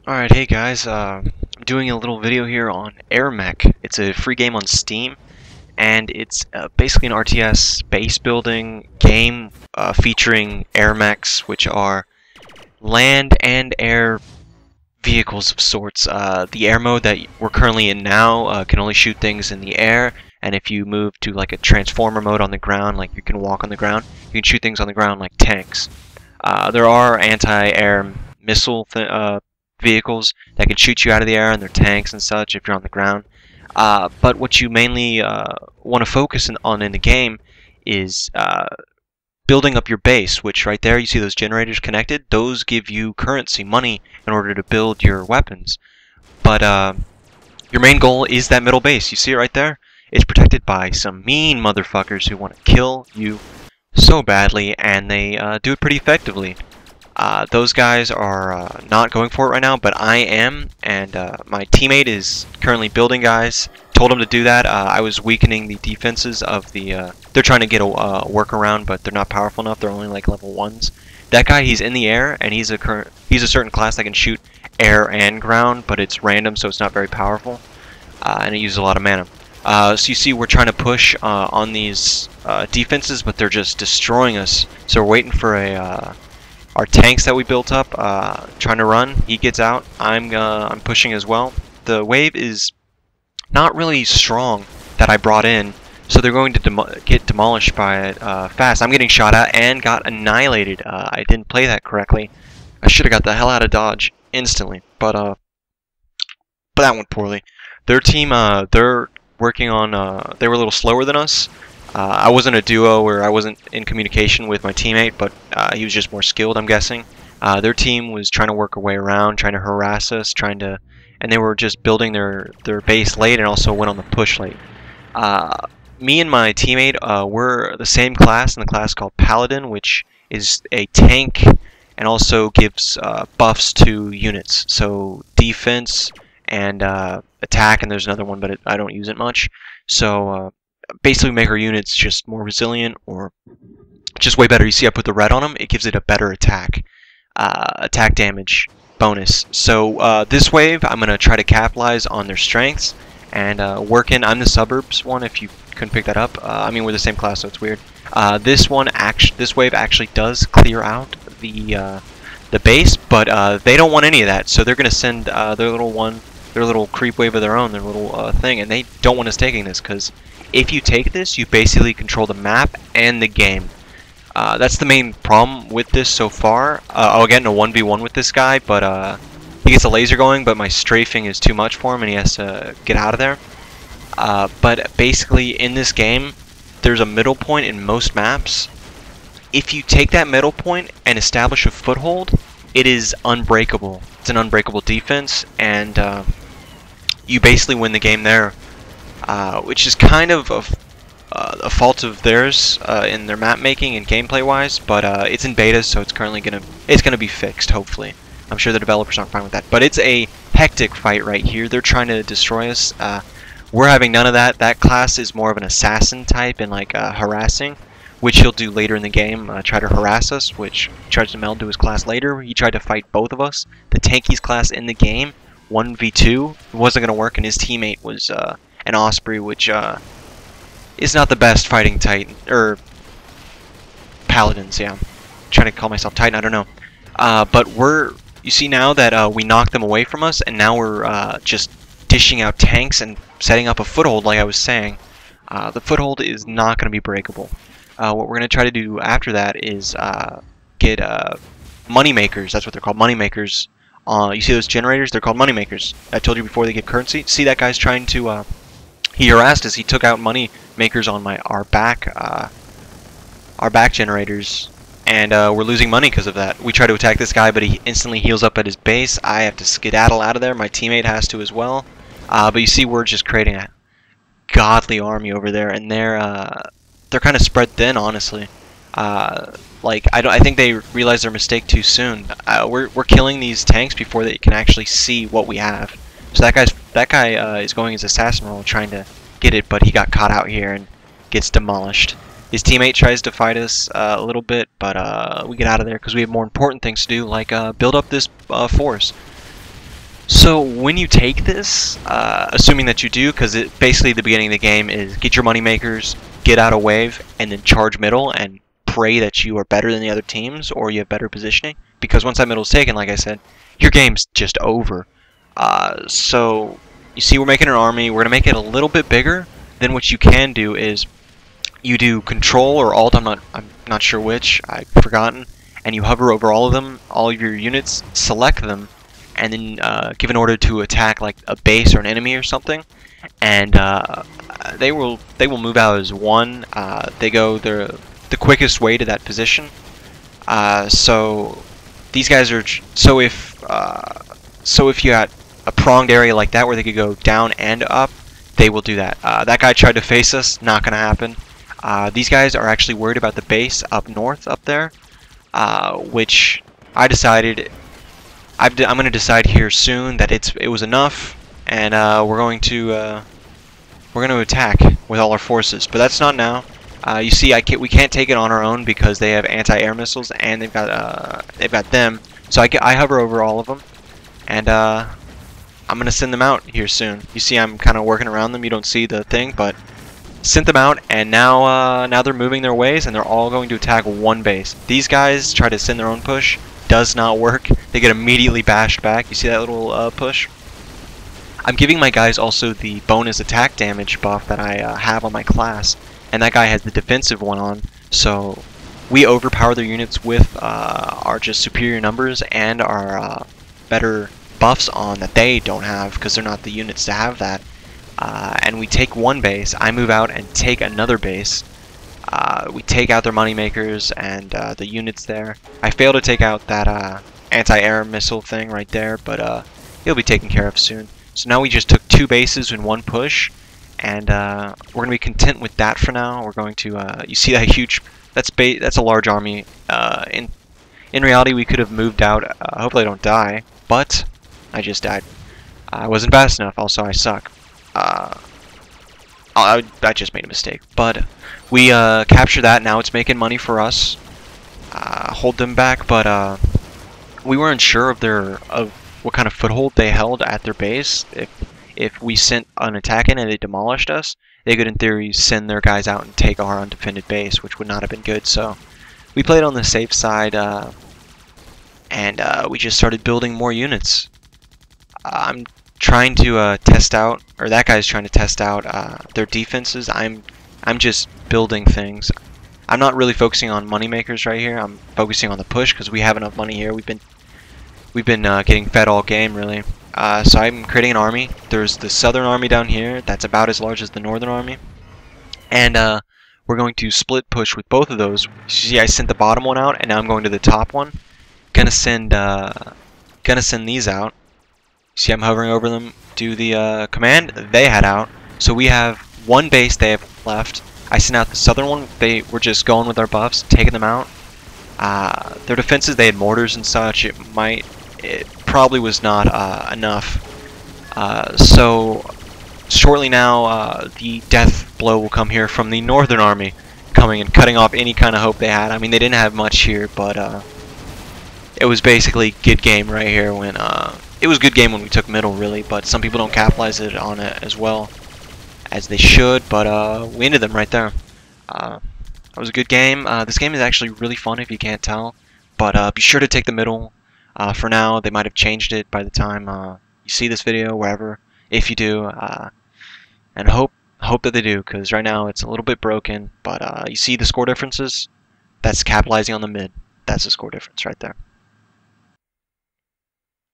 Alright, hey guys, I'm doing a little video here on Airmech. It's a free game on Steam, and it's basically an RTS base building game featuring airmechs, which are land and air vehicles of sorts. The air mode that we're currently in now can only shoot things in the air, and if you move to like a transformer mode on the ground, like you can walk on the ground, you can shoot things on the ground like tanks. There are anti-air missile vehicles that can shoot you out of the air, and they're tanks and such if you're on the ground. But what you mainly want to focus on in the game is building up your base, which right there you see those generators connected. Those give you currency, money, in order to build your weapons. But your main goal is that middle base. You see it right there? It's protected by some mean motherfuckers who want to kill you so badly, and they do it pretty effectively. Those guys are not going for it right now, but I am, and my teammate is currently building guys. Told him to do that. I was weakening the defenses of the... they're trying to get a workaround, but they're not powerful enough. They're only like level 1s. That guy, he's in the air, and he's a certain class that can shoot air and ground, but it's random, so it's not very powerful, and it uses a lot of mana. So you see we're trying to push on these defenses, but they're just destroying us. So we're waiting for our tanks that we built up, trying to run. He gets out. I'm pushing as well. The wave is not really strong that I brought in, so they're going to get demolished by it fast. I'm getting shot at and got annihilated. I didn't play that correctly. I should have got the hell out of dodge instantly, but that went poorly. Their team, they're working on. They were a little slower than us. I wasn't a duo, or I wasn't in communication with my teammate, but he was just more skilled, I'm guessing. Their team was trying to work a way around, trying to harass us, and they were just building their base late and also went on the push late. Me and my teammate were the same class, in the class called Paladin, which is a tank and also gives buffs to units. So defense and attack, and there's another one, but I don't use it much. So basically make our units just more resilient, or just way better. You see I put the red on them, it gives it a better attack damage bonus. So this wave I'm going to try to capitalize on their strengths and work in. I'm the suburbs one, if you couldn't pick that up. I mean, we're the same class, so it's weird. This wave actually does clear out the base, but they don't want any of that, so they're going to send their little creep wave of their own, their little thing, and they don't want us taking this, because if you take this, you basically control the map and the game. That's the main problem with this so far. I'll get in a 1v1 with this guy, but he gets a laser going, but my strafing is too much for him, and he has to get out of there. But basically, in this game, there's a middle point in most maps. If you take that middle point and establish a foothold, it is unbreakable. It's an unbreakable defense, and you basically win the game there. Which is kind of a fault of theirs in their map making and gameplay wise, but it's in beta, so it's gonna be fixed, hopefully. I'm sure the developers aren't fine with that, but it's a hectic fight right here. They're trying to destroy us. We're having none of that. That class is more of an assassin type and like harassing, which he'll do later in the game. Try to harass us, which he tries to meld to his class later. He tried to fight both of us. The tankiest class in the game, 1v2, wasn't gonna work, and his teammate was an Osprey, which is not the best fighting Titan, or Paladins, yeah. I'm trying to call myself Titan, I don't know. But you see now that we knocked them away from us, and now we're just dishing out tanks and setting up a foothold, like I was saying. The foothold is not going to be breakable. What we're going to try to do after that is get money makers. That's what they're called, money makers. You see those generators? They're called money makers. I told you before, they give currency. See, that guy's trying to... he harassed us. He took out money makers on our back generators, and we're losing money because of that. We try to attack this guy, but he instantly heals up at his base. I have to skedaddle out of there. My teammate has to as well. But you see, we're just creating a godly army over there, and they're kind of spread thin, honestly. Like I think they realized their mistake too soon. We're killing these tanks before they can actually see what we have. So that guy is going his assassin role, trying to get it, but he got caught out here and gets demolished. His teammate tries to fight us a little bit, but we get out of there because we have more important things to do, like build up this force. So when you take this, assuming that you do, because basically the beginning of the game is get your money makers, get out of wave, and then charge middle and pray that you are better than the other teams or you have better positioning. Because once that middle is taken, like I said, your game's just over. So you see, we're making an army. We're gonna make it a little bit bigger. Then what you can do is you do Control or Alt. I'm not sure which. I've forgotten. And you hover over all of them, all of your units, select them, and then give an order to attack like a base or an enemy or something, and they will move out as one. They go the quickest way to that position. So these guys are so if you had a pronged area like that where they could go down and up, they will do that. That guy tried to face us, not gonna happen. These guys are actually worried about the base up north up there, which I decided. I'm going to decide here soon that it was enough, and we're going to attack with all our forces. But that's not now. You see, we can't take it on our own because they have anti-air missiles and they've got them. So I hover over all of them, and I'm going to send them out here soon. You see, I'm kind of working around them. You don't see the thing, but sent them out, and now they're moving their ways, and they're all going to attack one base. These guys try to send their own push. Does not work. They get immediately bashed back. You see that little push? I'm giving my guys also the bonus attack damage buff that I have on my class, and that guy has the defensive one on, so we overpower their units with our just superior numbers and our better buffs on that they don't have because they're not the units to have that. And we take one base. I move out and take another base. We take out their moneymakers and the units there. I failed to take out that anti-air missile thing right there, but it'll be taken care of soon. So now we just took two bases in one push, and we're going to be content with that for now. We're going to, you see that huge, that's a large army. In reality, we could have moved out. Hopefully I don't die, but I just died. I wasn't fast enough. Also, I suck. I just made a mistake, but we capture that. Now it's making money for us. Hold them back, but we weren't sure of what kind of foothold they held at their base. If we sent an attack in and they demolished us, they could in theory send their guys out and take our undefended base, which would not have been good. So we played on the safe side, and we just started building more units. I'm trying to test out, or that guy's trying to test out their defenses. I'm just building things. I'm not really focusing on money makers right here. I'm focusing on the push because we have enough money here. We've been getting fed all game really. So I'm creating an army. There's the southern army down here that's about as large as the northern army, and we're going to split push with both of those. See, I sent the bottom one out, and now I'm going to the top one. Gonna send these out. See, I'm hovering over them. Do the command. They head out. So we have one base they have left. I sent out the southern one. They were just going with our buffs, taking them out. Their defenses, they had mortars and such. It probably was not enough. So shortly now, the death blow will come here from the northern army, coming and cutting off any kind of hope they had. I mean, they didn't have much here, but it was basically good game right here when it was good game when we took middle, really, but some people don't capitalize on it as well as they should, but we ended them right there. That was a good game. This game is actually really fun if you can't tell, but be sure to take the middle for now. They might have changed it by the time you see this video, wherever, if you do, and hope that they do, because right now it's a little bit broken, but you see the score differences? That's capitalizing on the mid. That's the score difference right there.